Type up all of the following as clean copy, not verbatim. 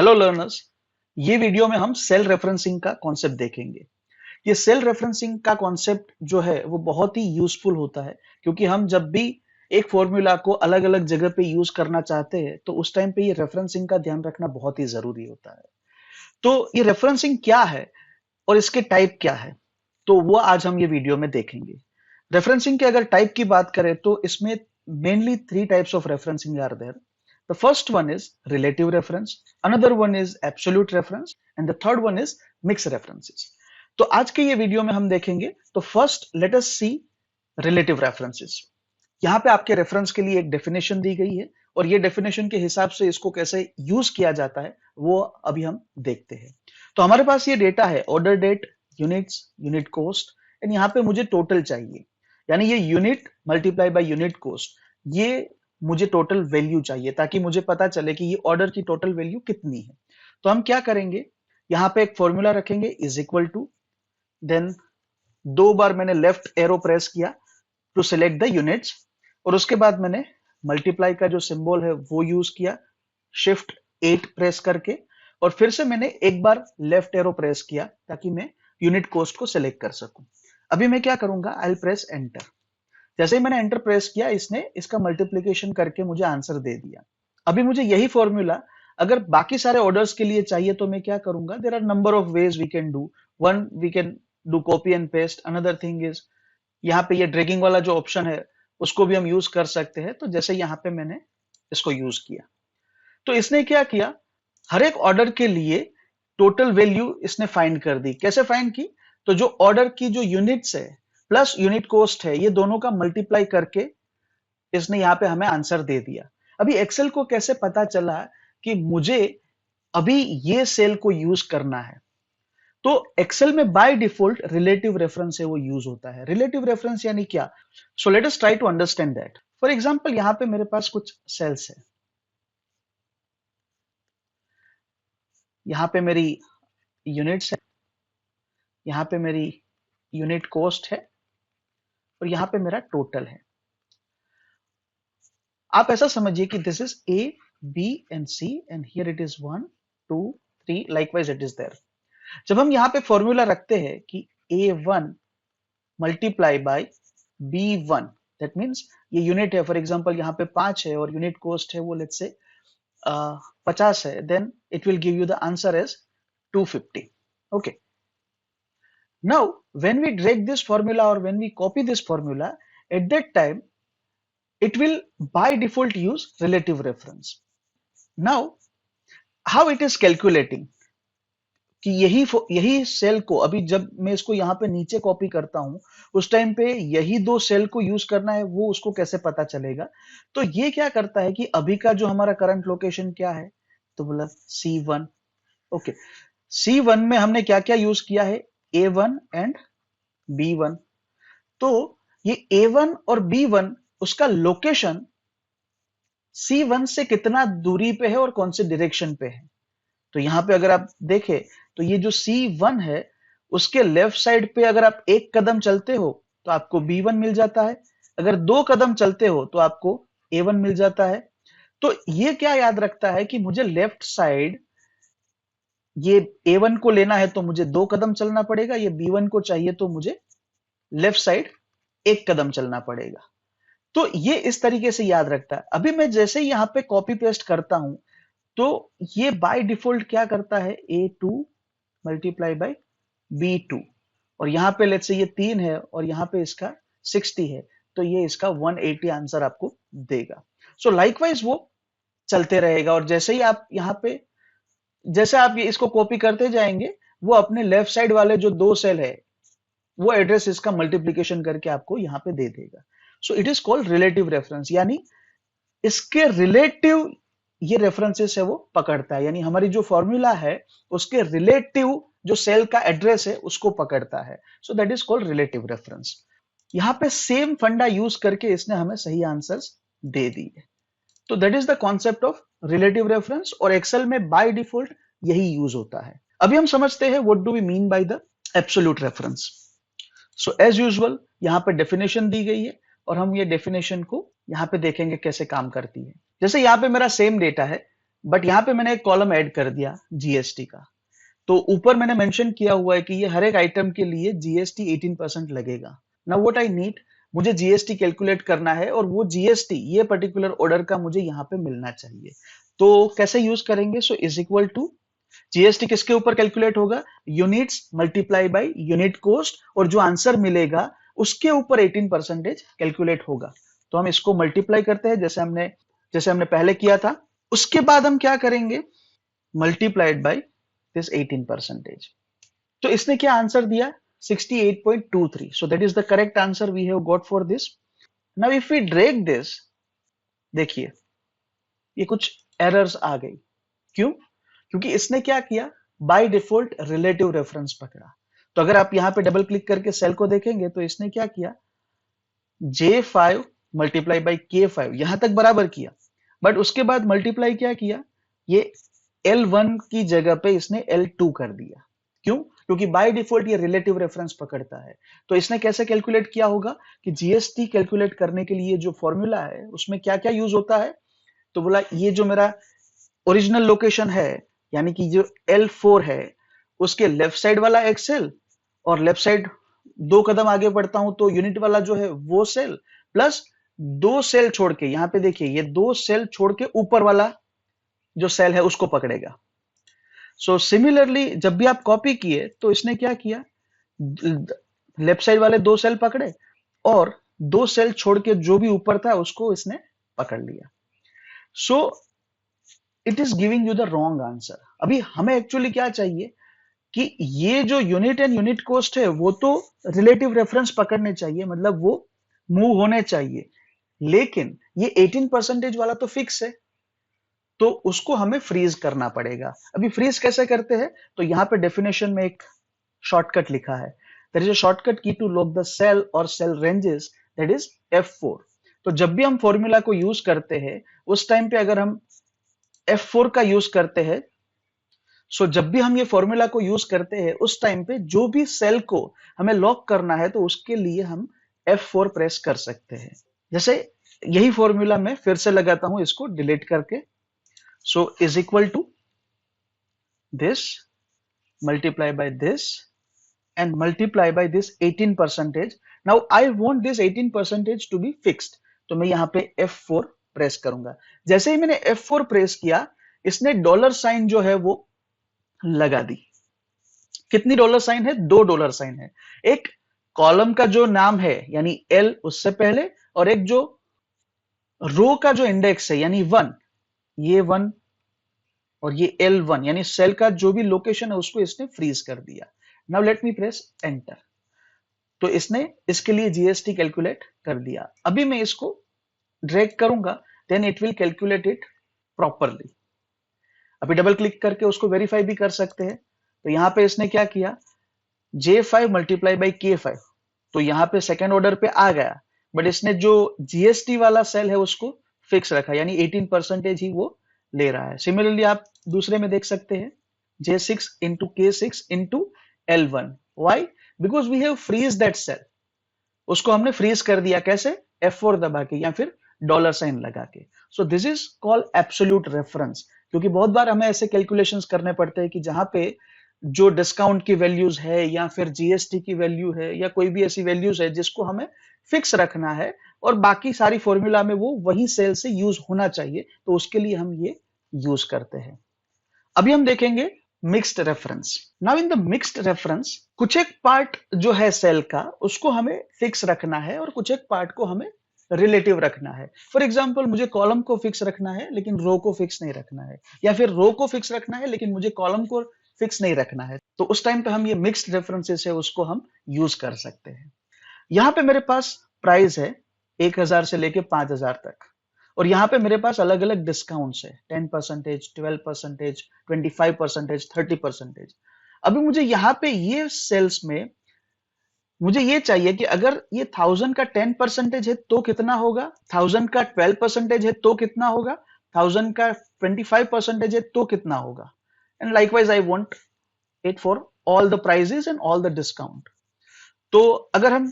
Hello learners, ये video में हम सेल रेफरेंसिंग का कॉन्सेप्ट देखेंगे। ये सेल रेफरेंसिंग का कॉन्सेप्ट जो है वो बहुत ही यूजफुल होता है, क्योंकि हम जब भी एक फॉर्मूला को अलग अलग जगह पे यूज करना चाहते हैं तो उस टाइम पे ये रेफरेंसिंग का ध्यान रखना बहुत ही जरूरी होता है। तो ये रेफरेंसिंग क्या है और इसके टाइप क्या है, तो वो आज हम ये वीडियो में देखेंगे। रेफरेंसिंग के अगर टाइप की बात करें तो इसमें mainly three types of referencing are there. The first one is relative reference, another one is absolute reference, and the third one is mixed references. तो आज के ये वीडियो में हम देखेंगे। तो फर्स्ट लेट अस सी रिलेटिव रेफरेंसेस। यहाँ पे आपके रेफरेंस के लिए एक डेफिनेशन दी गई है और ये डेफिनेशन के हिसाब से इसको कैसे यूज किया जाता है वो अभी हम देखते हैं। तो हमारे पास ये डेटा है order date, units, unit cost, and यहाँ पे मुझे टोटल चाहिए, यानी ये unit multiply by unit cost, ये मुझे टोटल वैल्यू चाहिए ताकि मुझे पता चले कि ये ऑर्डर की टोटल वैल्यू कितनी है। तो हम क्या करेंगे, यहाँ पे एक फॉर्मूला रखेंगे इज इक्वल टू, देन दो बार मैंने लेफ्ट एरो प्रेस किया टू सिलेक्ट द यूनिट्स, और उसके बाद मैंने मल्टीप्लाई का जो सिंबल है वो यूज किया शिफ्ट 8 प्रेस करके, और फिर से मैंने एक बार लेफ्ट एरो प्रेस किया ताकि मैं यूनिट कॉस्ट को सिलेक्ट कर सकूं। अभी मैं क्या करूंगा, आई विल प्रेस एंटर। जैसे ही मैंने एंटर प्रेस किया इसने इसका मल्टीप्लिकेशन करके मुझे आंसर दे दिया। अभी मुझे यही फॉर्मूला अगर बाकी सारे ऑर्डर्स के लिए चाहिए तो मैं क्या करूंगा, there are number of ways we can do. One, we can do copy and paste, another thing is यहाँ पे ये ड्रैगिंग वाला जो ऑप्शन है उसको भी हम यूज कर सकते हैं। तो जैसे यहाँ पे मैंने इसको यूज किया तो इसने क्या किया, हर एक ऑर्डर के लिए टोटल वैल्यू इसने फाइंड कर दी। कैसे फाइंड की, तो जो ऑर्डर की जो यूनिट्स है प्लस यूनिट कॉस्ट है, ये दोनों का मल्टीप्लाई करके इसने यहाँ पे हमें आंसर दे दिया। अभी एक्सेल को कैसे पता चला कि मुझे अभी ये सेल को यूज करना है, तो एक्सेल में बाय डिफॉल्ट रिलेटिव रेफरेंस है वो यूज होता है। रिलेटिव रेफरेंस यानी क्या, so let us try to understand that. For example यहाँ पे मेरे पास कुछ सेल्स है, यहाँ पे मेरी यूनिट्स है, यहाँ पे मेरी यूनिट कॉस्ट है, और यहाँ पे मेरा टोटल है। आप ऐसा समझिए कि this is A, B and C, and here it is 1 2 3, likewise it is there. जब हम यहाँ पे फॉर्मूला रखते हैं कि A1 multiply by B1, that means ये यूनिट है, फॉर एग्जांपल यहाँ पे 5 है और यूनिट कॉस्ट है वो लेट्स से 50 है, then it will give you the answer as 250। Okay, now when we drag this formula or when we copy this formula, at that time it will by default use relative reference. Now how it is calculating कि यही cell को अभी जब मैं इसको यहाँ पे नीचे कॉपी करता हूं उस टाइम पे यही दो सेल को यूज करना है, वो उसको कैसे पता चलेगा। तो ये क्या करता है कि अभी का जो हमारा करंट लोकेशन क्या है, तो बोला C1। ओके, C1 में हमने क्या क्या यूज किया है, A1 एंड B1। तो ये A1 और B1 उसका लोकेशन C1 से कितना दूरी पे है और कौन से डायरेक्शन पे है। तो यहाँ पे अगर आप देखें तो ये जो C1 है उसके लेफ्ट साइड पे अगर आप एक कदम चलते हो तो आपको B1 मिल जाता है, अगर 2 कदम चलते हो तो आपको A1 मिल जाता है। तो ये क्या याद रखता है कि मुझे लेफ्ट साइड ये A1 को लेना है तो मुझे 2 कदम चलना पड़ेगा, ये B1 को चाहिए तो मुझे लेफ्ट साइड एक कदम चलना पड़ेगा। तो ये इस तरीके से याद रखता है। अभी मैं जैसे ही यहाँ पे कॉपी पेस्ट करता हूं तो ये बाय डिफॉल्ट क्या करता है, A2 मल्टीप्लाई बाय B2, और यहाँ पे लेट्स से ये 3 है और यहाँ पे इसका 60 है, तो ये इसका 180 आंसर आपको देगा। सो लाइकवाइज वो चलते रहेगा, और जैसे ही आप यहाँ पे जैसे आप ये इसको कॉपी करते जाएंगे वो अपने लेफ्ट साइड वाले जो दो सेल है वो एड्रेस इसका मल्टीप्लीकेशन करके आपको यहाँ पे दे देगा। So it is called relative reference, यानी इसके रिलेटिव ये रेफरेंसेस है वो पकड़ता है, यानी हमारी जो फॉर्मूला है उसके रिलेटिव जो सेल का एड्रेस है उसको पकड़ता है। सो that is called relative reference. यहाँ पे सेम फंडा यूज करके इसने हमें सही आंसर्स दे दिए। तो that is the concept of relative reference, और एक्सेल में बाय डिफॉल्ट यही यूज होता है। अभी हम समझते हैं what do we mean by the absolute reference. So as usual यहाँ पे डेफिनेशन दी गई है और हम ये डेफिनेशन को यहाँ पे देखेंगे कैसे काम करती है। जैसे यहाँ पे मेरा सेम डेटा है, बट यहाँ पे मैंने एक कॉलम ऐड कर दिया जीएसटी का। तो ऊपर मैंने मेंशन किया हुआ है कि ये हर एक आइटम के लिए जीएसटी 18% लगेगा। नाउ व्हाट आई नीड, मुझे जीएसटी कैलकुलेट करना है और वो जीएसटी ये पर्टिकुलर ऑर्डर का मुझे यहाँ पे मिलना चाहिए। तो कैसे यूज करेंगे? So is equal to GST किसके ऊपर कैलकुलेट होगा? Units multiply by unit cost, और जो आंसर मिलेगा उसके ऊपर 18% कैलकुलेट होगा। तो हम इसको मल्टीप्लाई करते हैं जैसे हमने पहले किया था। उसके बाद हम क्या करेंगे? Multiplied by this 18%। तो इसने क्या आंसर दिया? 68.23। So that is the correct answer we have got for this. Now if we drag this, देखिए ये कुछ एरर्स आ गई। क्यों? क्योंकि इसने क्या किया? बाय डिफॉल्ट रिलेटिव रेफरेंस पकड़ा। तो अगर आप यहां पे डबल क्लिक करके सेल को देखेंगे तो इसने क्या किया? J5 मल्टीप्लाई बाई K5 यहां तक बराबर किया, बट उसके बाद मल्टीप्लाई क्या किया? ये L1 की जगह पे इसने L2 कर दिया। क्यों? क्योंकि बाय डिफॉल्ट ये रिलेटिव रेफरेंस पकड़ता है। तो इसने कैसे कैलकुलेट किया होगा कि जीएसटी कैलकुलेट करने के लिए जो फॉर्मूला है उसमें क्या क्या यूज होता है? तो बोला ये जो मेरा ओरिजिनल लोकेशन है, यानी कि जो L4 है, उसके लेफ्ट साइड वाला एक सेल, और लेफ्ट साइड 2 कदम आगे बढ़ता हूं तो यूनिट वाला जो है वो सेल, प्लस 2 सेल छोड़ के, यहां पे देखिए ये 2 सेल छोड़ के ऊपर वाला जो सेल है उसको पकड़ेगा। सो सिमिलरली जब भी आप कॉपी किए तो इसने क्या किया? लेफ्ट साइड वाले 2 सेल पकड़े और 2 सेल छोड़ के जो भी ऊपर था उसको इसने पकड़ लिया। So it is giving you the wrong answer. अभी हमें एक्चुअली क्या चाहिए कि ये जो यूनिट एंड यूनिट कॉस्ट है वो तो रिलेटिव रेफरेंस पकड़ने चाहिए, मतलब वो मूव होने चाहिए, लेकिन ये 18% वाला तो फिक्स है, तो उसको हमें फ्रीज करना पड़ेगा। अभी फ्रीज कैसे करते हैं? तो यहाँ पे डेफिनेशन में एक शॉर्टकट लिखा है, there is a shortcut key to lock the cell और cell ranges, that is F4। तो जब भी हम फॉर्मूला को यूज करते हैं उस टाइम पे अगर हम F4 का यूज करते हैं, सो जब भी हम ये फॉर्मूला को यूज करते हैं उस टाइम पे जो भी सेल को हमें लॉक करना है तो उसके लिए हम F4 प्रेस कर सकते हैं। जैसे यही फॉर्मूला मैं फिर से लगाता हूं इसको डिलीट करके। So is equal to this multiply by this and multiply by this 18%. Now I want this 18% to be fixed. तो मैं यहाँ पे F4 प्रेस करूंगा। जैसे ही मैंने F4 प्रेस किया, इसने डॉलर साइन जो है वो लगा दी। कितनी डॉलर साइन है? 2 डॉलर साइन है। एक कॉलम का जो नाम है यानी L उससे पहले, और एक जो रो का जो इंडेक्स है यानी 1, ये 1 और ये L1 यानी सेल का जो भी लोकेशन है उसको इसने फ्रीज कर दिया। Now let me press enter. तो इसने इसके लिए जीएसटी कैलकुलेट कर दिया। अभी मैं इसको ड्रैग करूंगा, then it will calculate it properly. अभी डबल क्लिक करके उसको वेरीफाई भी कर सकते हैं। तो यहाँ पे इसने क्या किया? J5 मल्टीप्लाई बाई K5, तो यहाँ पे सेकेंड ऑर्डर पे आ गया, बट इसने जो जीएसटी वाला सेल है उसको फिक्स रखा, यानी 18% ही वो ले रहा है। सिमिलरली आप दूसरे में देख सकते हैं, J6 into K6 into L1। Why? Because we have freeze that cell. उसको हमने फ्रीज कर दिया। कैसे? F4 दबा के या फिर डॉलर साइन लगा के। So this is called absolute reference. क्योंकि बहुत बार हमें ऐसे कैलकुलेशंस करने पड़ते हैं कि जहां पे जो डिस्काउंट की वैल्यूज है या फिर जीएसटी की वैल्यू है या कोई भी ऐसी वैल्यूज है जिसको हमें फिक्स रखना है, और बाकी सारी फॉर्मूला में वो वही सेल से यूज होना चाहिए, तो उसके लिए हम ये यूज करते हैं। अभी हम देखेंगे mixed reference. Now in the mixed reference कुछ एक पार्ट जो है सेल का उसको हमें फिक्स रखना है और कुछ एक पार्ट को हमें रिलेटिव रखना है। फॉर एग्जांपल मुझे कॉलम को फिक्स रखना है लेकिन रो को फिक्स नहीं रखना है, या फिर रो को फिक्स रखना है लेकिन मुझे कॉलम को फिक्स नहीं रखना है, तो उस टाइम पे हम ये मिक्स्ड रेफरेंसेस है उसको हम यूज कर सकते हैं। यहाँ पे मेरे पास प्राइस है 1000 से लेके 5000 तक, और यहाँ पे मेरे पास अलग अलग डिस्काउंट्स है 10%, 12%, 25%, 30%। अभी मुझे यहाँ पे ये सेल्स में मुझे ये चाहिए कि अगर ये 1000 का 10% है तो कितना होगा, 1000 का 12% है तो कितना होगा, 1000 का 25% है तो कितना होगा, and likewise I want it for all the prices and all the discount. तो अगर हम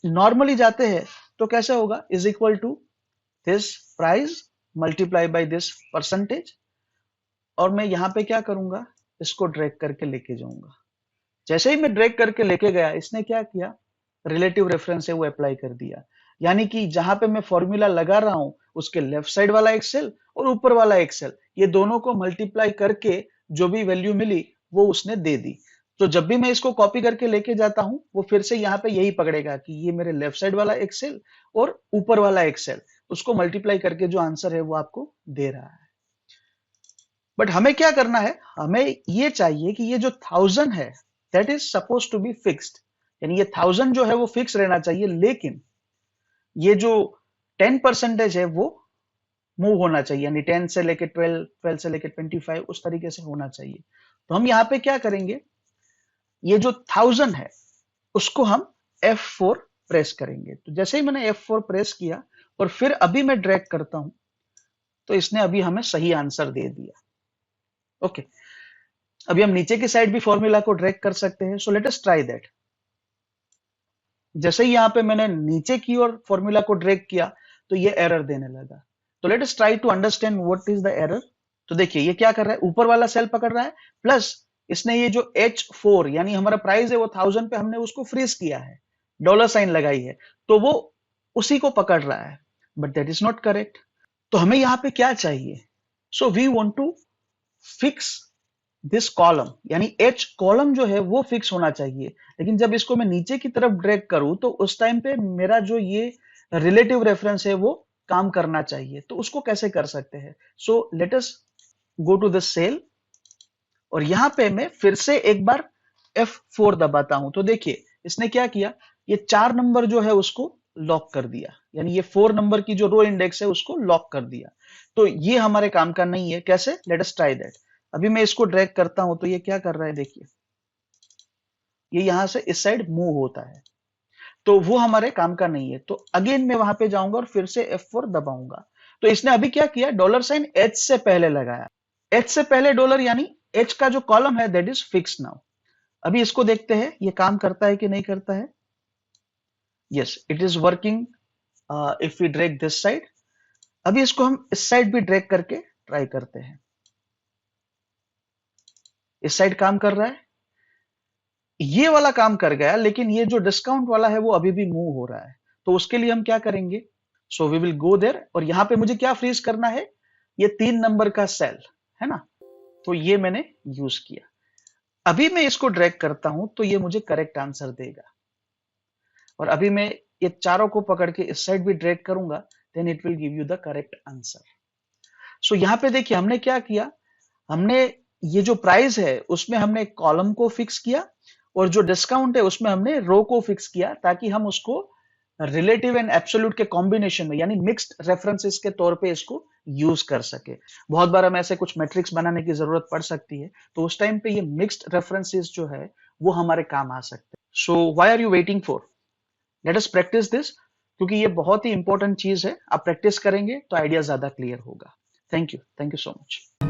नॉर्मली जाते हैं तो कैसे होगा? Is equal to this price multiply by this percentage, और मैं यहाँ पे क्या करूंगा, इसको ड्रैग करके लेके जाऊंगा। जैसे ही मैं ड्रैग करके लेके गया, इसने क्या किया, रिलेटिव रेफरेंस है वो अप्लाई कर दिया। यानी कि जहां पे मैं फॉर्मूला लगा रहा हूं उसके लेफ्ट साइड वाला एक सेल और ऊपर वाला एक सेल, ये दोनों को मल्टीप्लाई करके जो भी वैल्यू मिली वो उसने दे दी। तो जब भी मैं इसको कॉपी करके लेके जाता हूं वो फिर से यहाँ पे यही पकड़ेगा कि ये मेरे लेफ्ट साइड वाला एक सेल और ऊपर वाला एक सेल, उसको मल्टीप्लाई करके जो आंसर है वो आपको दे रहा है। बट हमें क्या करना है, हमें ये चाहिए कि ये जो 1000 है that is suppose to be fixed, यानी ये 1000 जो है वो फिक्स रहना चाहिए, लेकिन ये जो 10% है वो मूव होना चाहिए, यानी 10 से लेके 12, 12 से लेके 25 उस तरीके से होना चाहिए। तो हम यहाँ पे क्या करेंगे, ये जो 1000 है उसको हम F4 प्रेस करेंगे। तो जैसे ही मैंने F4 प्रेस किया और फिर अभी मैं ड्रैग करता हूं तो इसने अभी हमें सही आंसर दे दिया। ओके, अभी हम नीचे की साइड भी फॉर्मूला को ड्रैग कर सकते हैं। So let us try that. जैसे ही यहां पे मैंने नीचे की ओर फॉर्मूला को ड्रैग किया तो ये एरर देने लगा। तो let us try to understand what is the error. तो देखिए ये क्या कर रहा है, ऊपर वाला सेल पकड़ रहा है, प्लस इसने ये जो H4 यानी हमारा प्राइस है वो 1000 पे हमने उसको फ्रीज किया है, डॉलर साइन लगाई है, तो वो उसी को पकड़ रहा है, but that is not correct. तो हमें यहाँ पे क्या चाहिए, so we want to fix this column, यानी H कॉलम जो है वो फिक्स होना चाहिए। लेकिन जब इसको मैं नीचे की तरफ ड्रैग करूं तो उस टाइम पे मेरा जो ये रिलेटिव रेफरेंस है वो काम करना चाहिए। तो उसको कैसे कर सकते हैं, so let us go to the cell और यहां पे मैं फिर से एक बार F4 दबाता हूं। तो देखिए इसने क्या किया, ये 4 नंबर जो है उसको लॉक कर दिया, यानी ये 4 नंबर की जो रो इंडेक्स है उसको लॉक कर दिया। तो ये हमारे काम का नहीं है। कैसे, लेट अस ट्राई दैट। अभी मैं इसको ड्रैग करता हूं तो ये क्या कर रहा है, देखिए ये यहां से इस साइड मूव होता है, तो वो हमारे काम का नहीं है। तो अगेन मैं वहां पे जाऊंगा और फिर से F4 दबाऊंगा। तो इसने अभी क्या किया, डॉलर साइन H से पहले लगाया, H से पहले डॉलर, यानी H का जो कॉलम है दैट इज फिक्स नाउ। अभी इसको देखते हैं ये काम करता है कि नहीं करता है। Yes, it is working if we drag this side. अभी इसको हम इस साइड भी ड्रैग करके ट्राई करते हैं। इस साइड काम कर रहा है, ये वाला काम कर गया, लेकिन ये जो डिस्काउंट वाला है वो अभी भी मूव हो रहा है। तो उसके लिए हम क्या करेंगे, so we will go there और यहां पे मुझे क्या फ्रीज करना है, ये 3 नंबर का सेल है ना, तो ये मैंने यूज किया। अभी मैं इसको ड्रैग करता हूं तो ये मुझे करेक्ट आंसर देगा, और अभी मैं ये चारों को पकड़ के इस साइड भी ड्रैग करूंगा, then it will give you the correct answer. So यहां पे देखिए हमने क्या किया, हमने ये जो प्राइस है उसमें हमने कॉलम को फिक्स किया और जो डिस्काउंट है उसमें हमने रो को फिक्स किया, ताकि हम उसको रिलेटिव एंड एब्सोल्यूट के कॉम्बिनेशन में यानी मिक्स्ड रेफरेंसेस के तौर पे इसको यूज कर सके। बहुत बार हमें ऐसे कुछ मैट्रिक्स बनाने की जरूरत पड़ सकती है, तो उस टाइम पे ये मिक्स्ड रेफरेंसेस जो है वो हमारे काम आ सकते हैं। So why are you waiting for, let us practice this, क्योंकि ये बहुत ही इंपॉर्टेंट चीज है। आप प्रैक्टिस करेंगे तो आइडिया ज्यादा क्लियर होगा। Thank you so much.